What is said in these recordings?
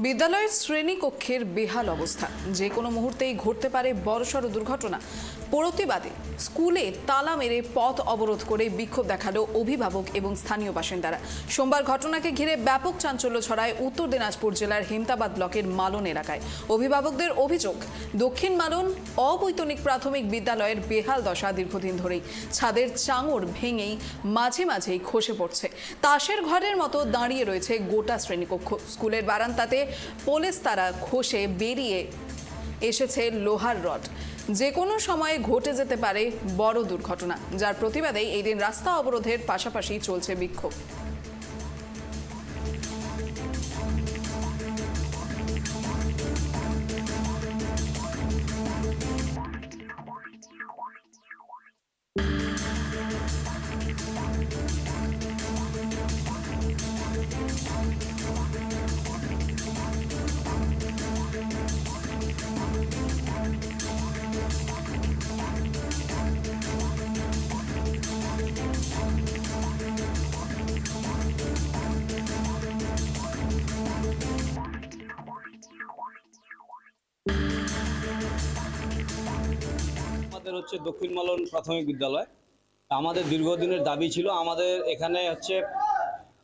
বিদ্যালয়ের শ্রেণীকক্ষের বেহাল অবস্থা, যে কোনো মুহূর্তেই ঘটতে পারে বড়সড় দুর্ঘটনা। প্রতিবাদে স্কুলে তালা মেরে পথ অবরোধ করে বিক্ষোভ দেখালো অভিভাবক এবং স্থানীয় বাসিন্দারা। সোমবার ঘটনাকে ঘিরে ব্যাপক চাঞ্চল্য ছড়ায় উত্তর দিনাজপুর জেলার হেমতাবাদ ব্লকের মালন এলাকায়। অভিভাবকদের অভিযোগ, দক্ষিণ মালন অবৈতনিক প্রাথমিক বিদ্যালয়ের বেহাল দশা দীর্ঘদিন ধরেই। ছাদের চাঙড় ভেঙেই মাঝে মাঝেই খসে পড়ছে। তাসের ঘরের মতো দাঁড়িয়ে রয়েছে গোটা শ্রেণীকক্ষ। স্কুলের বারান্দাতে পলেস্তারা খসে বেরিয়ে এসেছে লোহার রড। যে কোনো সময়ে ঘটে যেতে পারে বড় দুর্ঘটনা, যার প্রতিবাদে এই দিন রাস্তা অবরোধের পাশাপাশি চলছে বিক্ষোভ। আমাদের হচ্ছে দক্ষিণ মালন প্রাথমিক বিদ্যালয়। আমাদের দীর্ঘদিনের দাবি ছিল, আমাদের এখানে হচ্ছে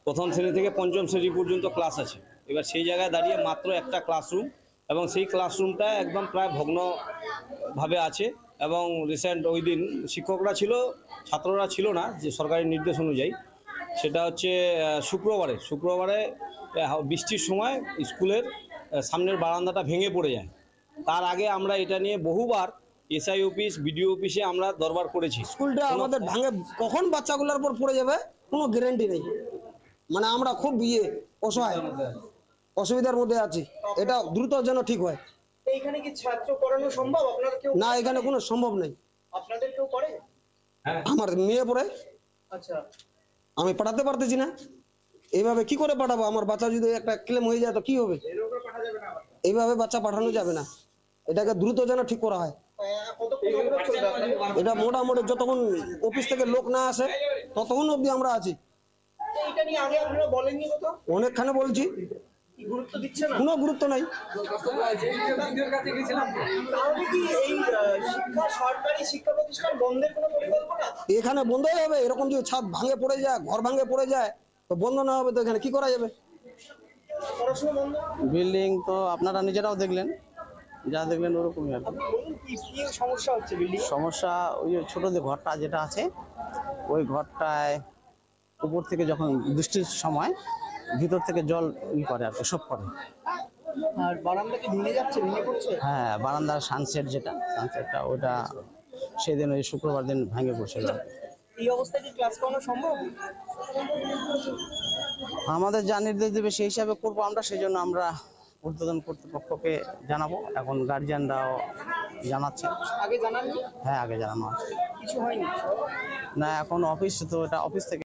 প্রথম শ্রেণী থেকে পঞ্চম শ্রেণী পর্যন্ত ক্লাস আছে। এবার সেই জায়গায় দাঁড়িয়ে মাত্র একটা ক্লাসরুম, এবং সেই ক্লাসরুমটা একদম প্রায় ভগ্নভাবে আছে। এবং রিসেন্ট ওই দিন শিক্ষকরা ছিল, ছাত্ররা ছিল না, যে সরকারি নির্দেশ অনুযায়ী। সেটা হচ্ছে শুক্রবারে বৃষ্টির সময় স্কুলের সামনের বারান্দাটা ভেঙে পড়ে যায়। তার আগে আমরা এটা নিয়ে বহুবার এসআই অফিস, বিডিও অফিসে আমরা দরবার করেছি। স্কুলটা আমাদের ভাঙে কখন বাচ্চাগুলোর উপর পড়ে যাবে কোনো গ্যারান্টি নেই। মানে আমরা খুব অসুবিধার মধ্যে আছি। এটা দ্রুত যেন ঠিক হয়। এইখানে কি ছাত্র পড়ানো সম্ভব? আপনাদের কেউ না, এখানে কোনো সম্ভব নেই। আপনাদের কেউ করে? আমার মেয়ে পড়ে, আচ্ছা, আমি পড়াতে পারতেছি না। এইভাবে কি করে পাঠাবো? আমার বাচ্চা যদি একটা ক্লেম হয়ে যায় তো কি হবে? এইভাবে বাচ্চা পাঠানো যাবে না। এটাকে দ্রুত যেন ঠিক করা হয়। এটা মোটামুটি যতক্ষণ অফিস থেকে লোক না আসে ততক্ষণ অবধি আমরা আছি। এটা নিয়ে আগে আপনারা বলেননি কত? অনেকখানে বলছি, গুরুত্ব দিচ্ছে না। কোনো গুরুত্ব নাই। তাহলে কি এই সরকারি শিক্ষা প্রতিষ্ঠান বন্ধের কোনো পরিকল্পনা? এখানে বন্ধ হয়ে যাবে। এরকম যদি ছাদ ভাঙে পড়ে যায়, ঘর ভাঙে পড়ে যায়, তো বন্ধ না হবে তো এখানে কি করা যাবে? পড়াশোনা বন্ধ? বিল্ডিং তো আপনারা নিজেরাও দেখলেন, যা দেখলেন ওরকমই আর কি সমস্যা হচ্ছে? বিল্ডিং সমস্যা ওই ছোট যে ঘরটা যেটা আছে, ওই ঘরটায় উপর থেকে যখন বৃষ্টির সময় ভিতর থেকে জল করে আর কি, সব করে। আর বারান্দা কি ভেঙে যাচ্ছে, ভেঙে পড়ছে? হ্যাঁ, বারান্দার সানসেটটা ওটা সেদিন ওই শুক্রবার দিন ভেঙে পড়ছিল। এই অবস্থায় কি ক্লাস করানো সম্ভব? আমাদের যা নির্দেশ দেবে সেই হিসাবে করবো আমরা, সেই জন্য আমরা ঊর্ধ্বতন কর্তৃপক্ষকে জানাবো। এখন গার্জিয়ানরাও জানাচ্ছে। আগে জানাননি? হ্যাঁ, আগে জানানো আছে। কিছু হয়নি? না, এখন অফিস তো, এটা অফিস থেকে